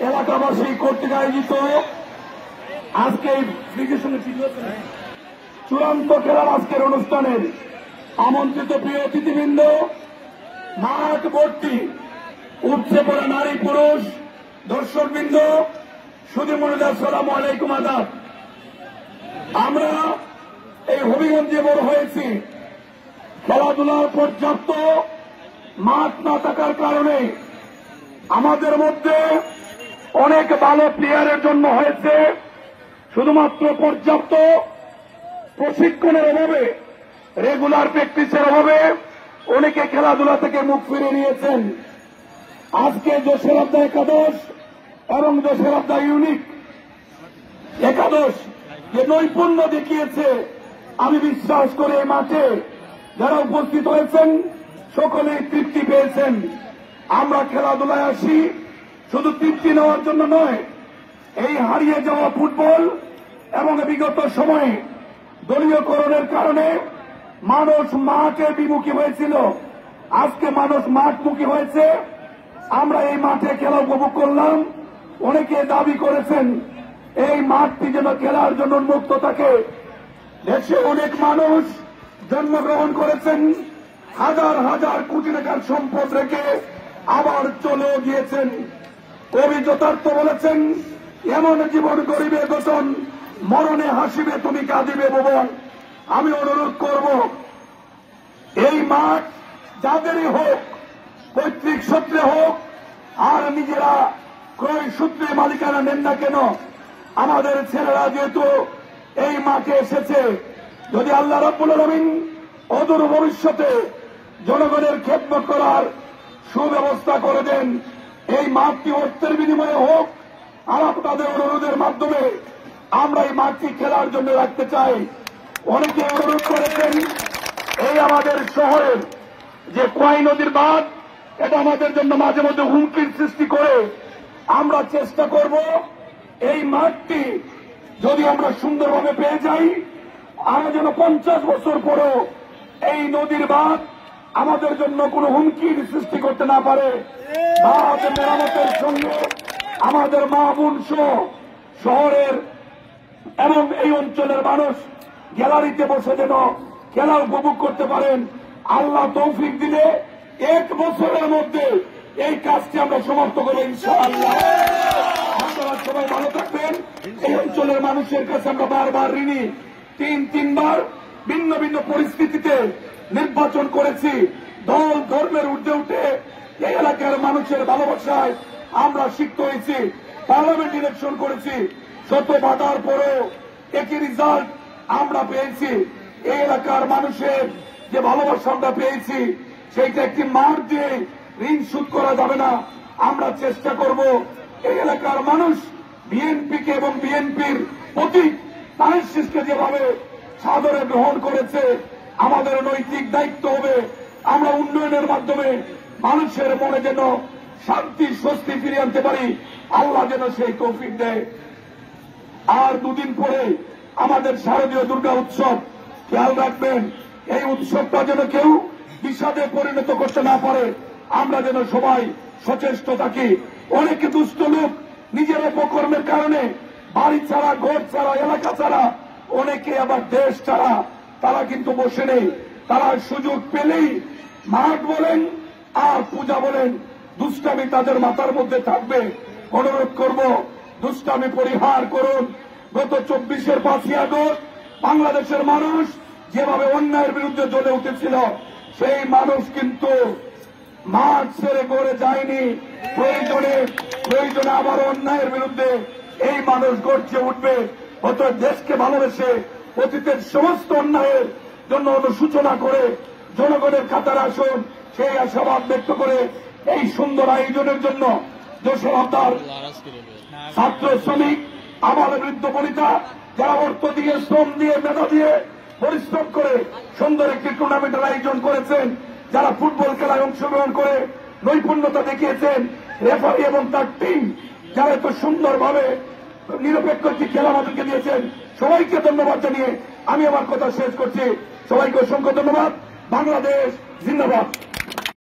এলাকাবাসী কর্তৃক আয়োজিত আজকে চূড়ান্ত খেলার আজকের অনুষ্ঠানের আমন্ত্রিত প্রিয় অতিথিবৃন্দ, মাঠ ভর্তি উঠছে পড়া নারী পুরুষ দর্শকবৃন্দ, সুধীমণি আসসালামু আলাইকুম, আদাব। আমরা এই হবিগঞ্জে বড় হয়েছি, খেলাধুলার পর্যাপ্ত মাঠ না থাকার কারণে আমাদের মধ্যে অনেক ভালো প্লেয়ারের জন্ম হয়েছে, শুধুমাত্র পর্যাপ্ত প্রশিক্ষণের অভাবে, রেগুলার প্র্যাকটিসের অভাবে অনেকে খেলাধুলা থেকে মুখ ফিরে নিয়েছেন। আজকে যশোরাবদা একাদশ এবং যশোরাবদা ইউনিক একাদশ যে নৈপুণ্য দেখিয়েছে, আমি বিশ্বাস করি এই মাঠে যারা উপস্থিত হয়েছেন সকলেই তৃপ্তি পেয়েছেন। আমরা খেলাধুলায় আসি শুধু তৃপ্তি নেওয়ার জন্য নয়, এই হারিয়ে যাওয়া ফুটবল এবং বিগত সময়ে দলীয়করণের কারণে মানুষ মাঠে বিমুখী হয়েছিল, আজকে মানুষ মাঠমুখী হয়েছে। আমরা এই মাঠে খেলা উপভোগ করলাম। অনেকে দাবি করেছেন এই মাঠটি যেন খেলার জন্য উন্মুক্ত থাকে। দেশে অনেক মানুষ জন্মগ্রহণ করেছেন, হাজার হাজার কোটি টাকার সম্পদ রেখে আবার চলে গিয়েছেন। কবি যথার্থ বলেছেন, এমন জীবন গরিবে গঠন, মরণে হাসিবে তুমি কাঁদিবে ভুবন। আমি অনুরোধ করব, এই মাঠ যাদেরই হোক, পৈতৃক সূত্রে হোক আর নিজেরা ক্রয় সূত্রে মালিকানা নেন না কেন, আমাদের ছেলেরা যেহেতু এই মাঠে এসেছে, যদি আল্লাহ রাব্বুল আলামিন অদূর ভবিষ্যতে জনগণের খেদমত করার সুব্যবস্থা করে দেন, এই মাঠটি অর্থের বিনিময়ে হোক আর আপনাদের অনুরোধের মাধ্যমে আমরা এই মাঠটি খেলার জন্য রাখতে চাই। অনেকে অনুরোধ করেছেন এই আমাদের শহরের যে কোয়াই নদীর বাঁধ, এটা আমাদের জন্য মাঝে মধ্যে হুমকির সৃষ্টি করে। আমরা চেষ্টা করব এই মাঠটি যদি আমরা সুন্দরভাবে পেয়ে যাই, আমরা যেন 50 বছর পরেও এই নদীর বাঁধ আমাদের জন্য কোনো হুমকির সৃষ্টি করতে না পারে। বাঁধ মেরামতের সঙ্গে আমাদের মা বোন সহ শহরের এবং এই অঞ্চলের মানুষ গ্যালারিতে বসে যেন খেলা উপভোগ করতে পারেন। আল্লাহ তৌফিক দিলে 1 বছরের মধ্যে এই কাজটি আমরা সমাপ্ত করব ইনশাআল্লাহ। আপনারা সবাই ভালো থাকবেন। এই অঞ্চলের মানুষের কাছে আমরা বারবার ঋণী। 3বার ভিন্ন ভিন্ন পরিস্থিতিতে নির্বাচন করেছি, দল ধর্মের ঊর্ধ্বে উঠে এই এলাকার মানুষের ভালোবাসায় আমরা সিক্ত হয়েছি। পার্লামেন্ট ইলেকশন করেছি, শত বাধার পরেও একই রেজাল্ট আমরা পেয়েছি। এই এলাকার মানুষের যে ভালোবাসা আমরা পেয়েছি, সেইটা একটি মাঠ দিয়ে ঋণ শোধ করা যাবে না। আমরা চেষ্টা করব এই এলাকার মানুষ বিএনপিকে এবং বিএনপির প্রতীক তারেক শীষকে যেভাবে সাদরে গ্রহণ করেছে, আমাদের নৈতিক দায়িত্ব হবে আমরা উন্নয়নের মাধ্যমে মানুষের মনে যেন শান্তি স্বস্তি ফিরিয়ে আনতে পারি। আল্লাহ যেন সেই তৌফিক দেয়। আর 2 দিন পরে আমাদের শারদীয় দুর্গা উৎসব, খেয়াল রাখবেন এই উৎসবটা যেন কেউ বিষাদে পরিণত করতে না পারে। আমরা যেন সবাই সচেষ্ট থাকি। অনেকে দুষ্ট লোক নিজের অপকর্মের কারণে বাড়ি ছাড়া, ঘর ছাড়া, এলাকা ছাড়া, অনেকে আবার দেশ ছাড়া, তারা কিন্তু বসে নেই। তারা সুযোগ পেলেই মাঠ বলেন আর পূজা বলেন, দুষ্টামি তাদের মাথার মধ্যে থাকবে। অনুরোধ করব, দুষ্টামি পরিহার করুন। গত 24-এর 5ই আগস্ট বাংলাদেশের মানুষ যেভাবে অন্যায়ের বিরুদ্ধে জ্বলে উঠেছিল, সেই মানুষ কিন্তু মাঠ ছেড়ে গড়ে যায়নি। প্রয়োজনে আবার অন্যায়ের বিরুদ্ধে এই মানুষ গর্জে উঠবে। অত দেশকে ভালোবেসে অতীতের সমস্ত অন্যায়ের জন্য অনুসূচনা করে জনগণের কাতারে আসুন, সেই আশাবাদ ব্যক্ত করে এই সুন্দর আয়োজনের জন্য যশোরাবদার ছাত্র, শ্রমিক, আবার বৃদ্ধ বনিতা যারা অর্থ দিয়ে, শ্রম দিয়ে, মেধা দিয়ে পরিশ্রম করে সুন্দর একটি টুর্নামেন্টের আয়োজন করেছেন, যারা ফুটবল খেলায় অংশগ্রহণ করে নৈপুণ্যতা দেখিয়েছেন, রেফারি এবং তার টিম যারা এত সুন্দরভাবে নিরপেক্ষ একটি খেলা আমাদেরকে দিয়েছেন, সবাইকে ধন্যবাদ জানিয়ে আমি আমার কথা শেষ করছি। সবাইকে অসংখ্য ধন্যবাদ। বাংলাদেশ জিন্দাবাদ।